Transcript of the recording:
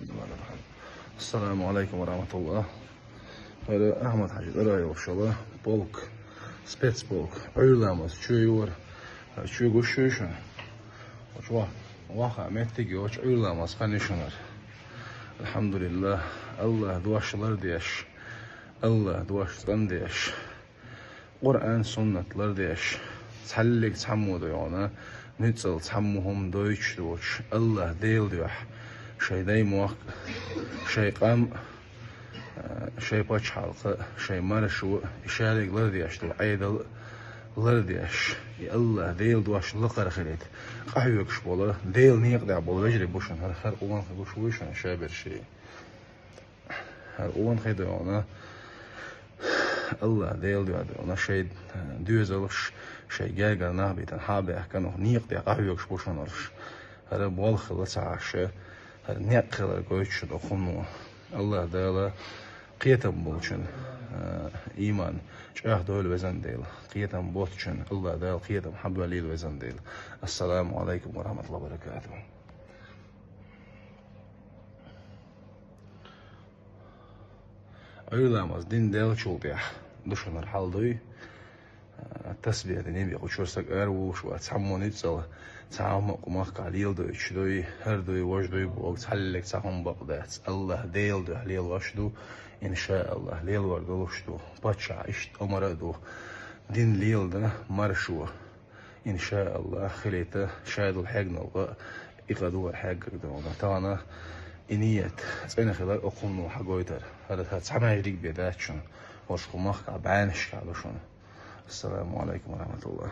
بسم الله الرحمن الرحيم. السلام عليكم ورحمة الله. هذا أحمد حاجة رأي وشلا بولك سبيتس بولك أيلامس شو يور شو قشوشن وشوا واقع متى وش أيلامس خنيشنر. الحمد لله الله دواش لرديش الله دواش تنديش قرآن سنة لرديش تحلق تحمو ديونا نتصل تحموهم دويش دوش الله ديل دوح شي دايموك شي قام شي باش حلقة شي مرشو إشارك لرديش دو عيدل لرديش يا الله ديل دواش لقر خليت قهوك شبولا ديل نيقدع بول وجري بوشن هر خر قوان خبوش ويشن شابر شي هر قوان خيدونا الله ديل دونا شي دوزلش شي جاجر نابيتن حابي كانوا نيقدع قهوك شبوشن ورش هر بول خلص عاشه هر نيقل قويتش دخونو الله ديلا قيتم بولشن إيمان شاه دول وزن ديل قيتم بوتشن الله ديل قيتم حب وليل وزن ديل. السلام عليكم ورحمة الله وبركاته. أيلامز دين ديل شوبيح دوشن الحال دوي التسبيح دنيا بيقول شورسك أروش واتسمون يتصل تعمق ومق عليل دوي شدوي هر دوي وش دوي بوق تحلق تعهم بقدات الله ديل دو ليل وشدو إن شاء الله ليل وردلوشدو باتشع إشت أمردو دين ليل ده مرشوه إن شاء الله خليته شاهد الحاج نلقى إقادو الحاج دونا تانا إنيت أنا خلال أقوم حقويتر هذا تسمع يريك بيداتشون وش قمخ عبانش على شون. السلام عليكم ورحمة الله.